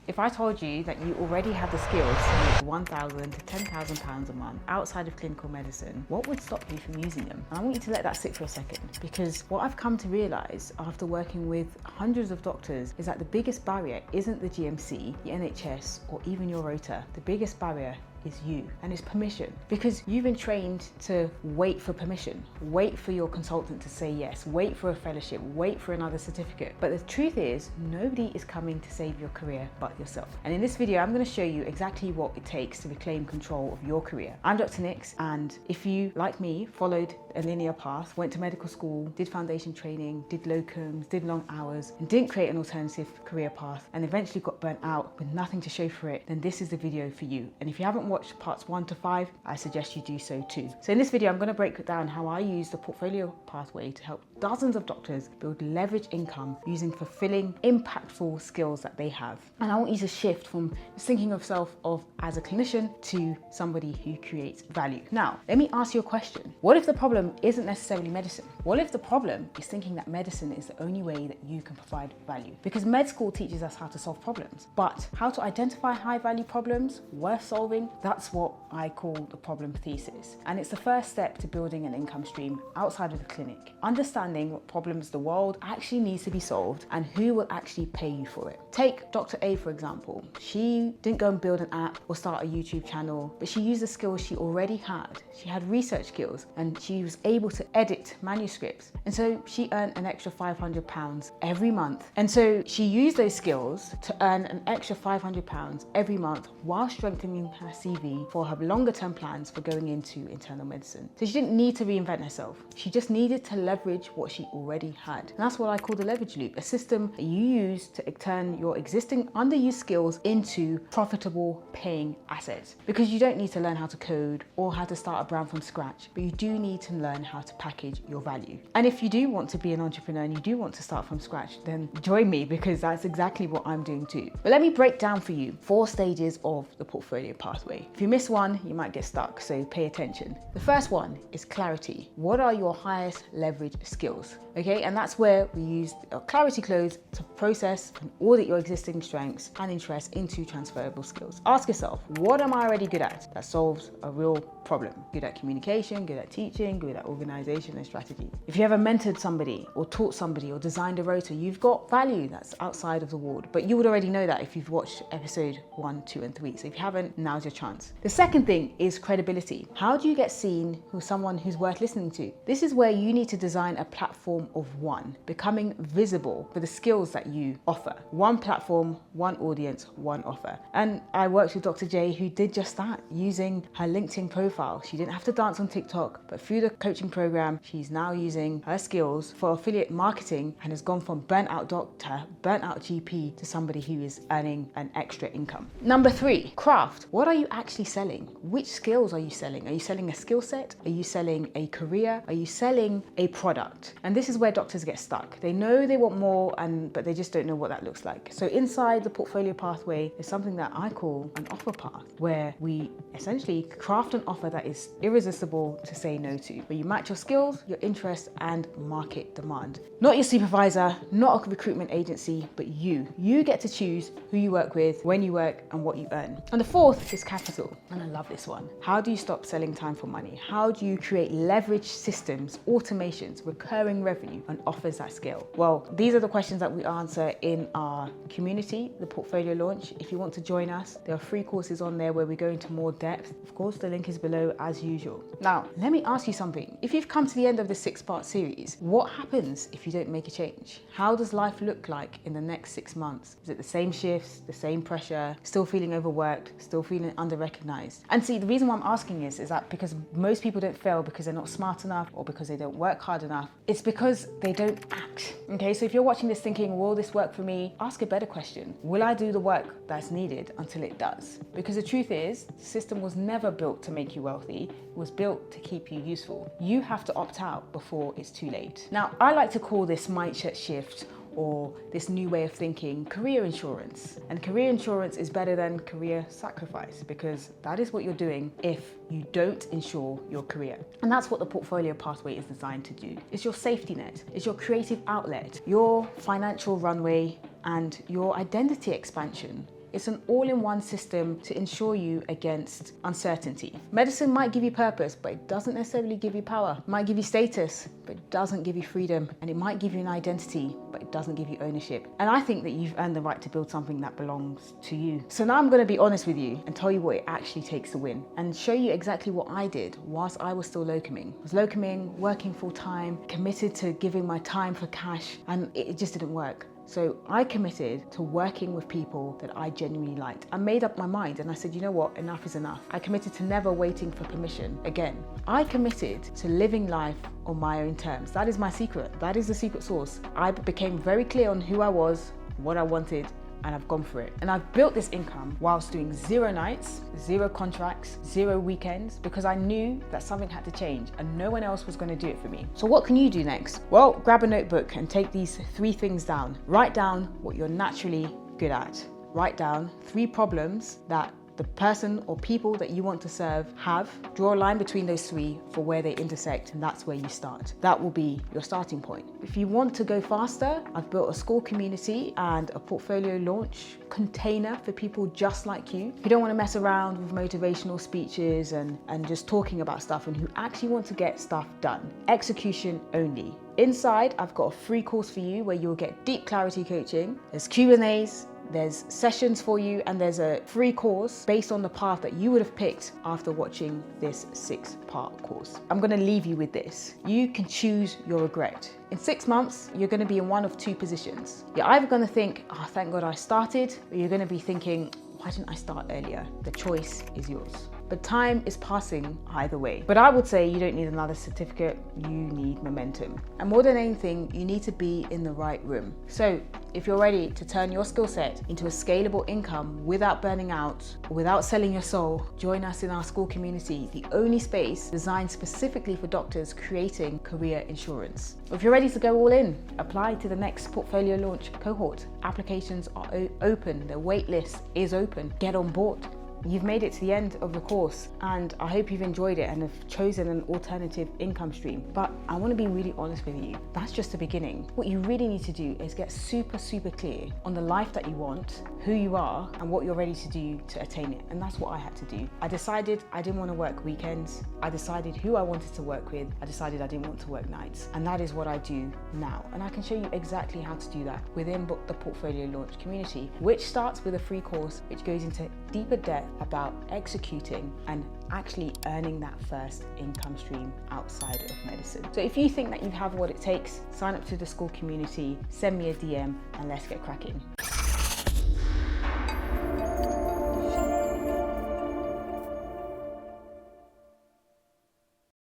If I told you that you already have the skills to make £1,000 to £10,000 a month outside of clinical medicine, what would stop you from using them? And I want you to let that sit for a second, because what I've come to realize after working with hundreds of doctors is that the biggest barrier isn't the GMC, the NHS, or even your rota. The biggest barrier is you, and it's permission, because you've been trained to wait for permission, wait for your consultant to say yes, wait for a fellowship, wait for another certificate. But the truth is, nobody is coming to save your career but yourself. And in this video, I'm going to show you exactly what it takes to reclaim control of your career. I'm Dr. Nix, and if you, like me, followed a linear path, went to medical school, did foundation training, did locums, did long hours, and didn't create an alternative career path, and eventually got burnt out with nothing to show for it, then this is the video for you. And if you haven't watched parts 1 to 5, I suggest you do so too. So in this video, I'm going to break down how I use the portfolio pathway to help dozens of doctors build leverage income using fulfilling, impactful skills that they have. And I want you to shift from just thinking of yourself as a clinician to somebody who creates value. Now, let me ask you a question. What if the problem isn't necessarily medicine? What if the problem is thinking that medicine is the only way that you can provide value? Because med school teaches us how to solve problems, but how to identify high value problems worth solving, that's what I call the problem thesis. And it's the first step to building an income stream outside of the clinic. Understanding what problems the world actually needs to be solved and who will actually pay you for it. Take Dr. A, for example. She didn't go and build an app or start a YouTube channel, but she used the skills she already had. She had research skills, and she was able to edit manuscripts. And so she earned an extra £500 every month. And so she used those skills to earn an extra £500 every month while strengthening her CV for her longer term plans for going into internal medicine. So she didn't need to reinvent herself. She just needed to leverage what she already had. And that's what I call the leverage loop, a system that you use to turn your existing underused skills into profitable paying assets. Because you don't need to learn how to code or how to start a brand from scratch, but you do need to learn how to package your value. And if you do want to be an entrepreneur and you do want to start from scratch, then join me, because that's exactly what I'm doing too. But let me break down for you 4 stages of the portfolio pathway. If you miss one, you might get stuck, so pay attention. The first one is clarity. What are your highest leverage skills? Okay, and that's where we use clarity close to process and audit your existing strengths and interests into transferable skills. Ask yourself, what am I already good at that solves a real problem? Good at communication, good at teaching, good at organization and strategy. If you ever mentored somebody or taught somebody or designed a rota, you've got value that's outside of the ward, but you would already know that if you've watched episode 1, 2, and 3. So if you haven't, now's your chance. The second thing is credibility. How do you get seen with someone who's worth listening to? This is where you need to design a platform of one, becoming visible for the skills that you offer. One platform, one audience, one offer. And I worked with Dr. J, who did just that, using her LinkedIn profile. She didn't have to dance on TikTok, but through the coaching program, she's now using her skills for affiliate marketing and has gone from burnt out doctor, burnt out GP to somebody who is earning an extra income. Number 3, craft. What are you actually selling? Which skills are you selling? Are you selling a skill set? Are you selling a career? Are you selling a product? And this is where doctors get stuck. They know they want more, but they just don't know what that looks like. So inside the portfolio pathway is something that I call an offer path, where we essentially craft an offer that is irresistible to say no to, where you match your skills, your interests, and market demand. Not your supervisor, not a recruitment agency, but you. You get to choose who you work with, when you work, and what you earn. And the 4th is capital. And I love this one. How do you stop selling time for money? How do you create leverage systems, automations, recurring revenue, and offers that scale? Well, these are the questions that we answer in our community, the portfolio launch. If you want to join us, there are free courses on there where we go into more depth. Of course, the link is below as usual. Now, let me ask you something. If you've come to the end of the 6-part series, what happens if you don't make a change? How does life look like in the next 6 months? Is it the same shifts, the same pressure, still feeling overworked, still feeling under-recognized? And see, the reason why I'm asking is that because most people don't fail because they're not smart enough or because they don't work hard enough. It's because they don't act. Okay, so if you're watching this thinking, will this work for me? Ask a better question. Will I do the work that's needed until it does? Because the truth is, the system was never built to make you wealthy. It was built to keep you useful. You have to opt out before it's too late. Now, I like to call this mindset shift, or this new way of thinking, career insurance. And career insurance is better than career sacrifice, because that is what you're doing if you don't insure your career. And that's what the portfolio pathway is designed to do. It's your safety net, it's your creative outlet, your financial runway, and your identity expansion. It's an all-in-one system to ensure you against uncertainty. Medicine might give you purpose, but it doesn't necessarily give you power. It might give you status, but it doesn't give you freedom. And it might give you an identity, but it doesn't give you ownership. And I think that you've earned the right to build something that belongs to you. So now I'm going to be honest with you and tell you what it actually takes to win, and show you exactly what I did whilst I was still locuming. I was locuming, working full time, committed to giving my time for cash, and it just didn't work. So I committed to working with people that I genuinely liked. I made up my mind and I said, you know what, enough is enough. I committed to never waiting for permission again. I committed to living life on my own terms. That is my secret. That is the secret sauce. I became very clear on who I was, what I wanted, and I've gone for it. And I've built this income whilst doing 0 nights, 0 contracts, 0 weekends, because I knew that something had to change and no one else was going to do it for me. So what can you do next? Well, grab a notebook and take these 3 things down. Write down what you're naturally good at. Write down 3 problems that the person or people that you want to serve have. Draw a line between those 3 for where they intersect, and that's where you start. That will be your starting point. If you want to go faster, I've built a Skool Community and a portfolio launch container for people just like you, who don't want to mess around with motivational speeches and just talking about stuff, and who actually want to get stuff done. Execution only. Inside, I've got a free course for you where you'll get deep clarity coaching. There's Q&As, there's sessions for you, and there's a free course based on the path that you would have picked after watching this 6-part course. I'm going to leave you with this. You can choose your regret. In 6 months, you're going to be in one of 2 positions. You're either going to think, oh, thank God I started, or you're going to be thinking, why didn't I start earlier? The choice is yours. But time is passing either way. But I would say you don't need another certificate, you need momentum. And more than anything, you need to be in the right room. So if you're ready to turn your skill set into a scalable income without burning out, or without selling your soul, join us in our Skool Community, the only space designed specifically for doctors creating career insurance. If you're ready to go all in, apply to the next portfolio launch cohort. Applications are open, the wait list is open. Get on board. You've made it to the end of the course, and I hope you've enjoyed it and have chosen an alternative income stream. But I want to be really honest with you, that's just the beginning. What you really need to do is get super clear on the life that you want, who you are, and what you're ready to do to attain it. And that's what I had to do. I decided I didn't want to work weekends. I decided who I wanted to work with. I decided I didn't want to work nights. And that is what I do now. And I can show you exactly how to do that within the Portfolio Launch community, which starts with a free course which goes into deeper depth about executing and actually earning that first income stream outside of medicine. So if you think that you have what it takes, sign up to the Skool Community, send me a DM, and let's get cracking.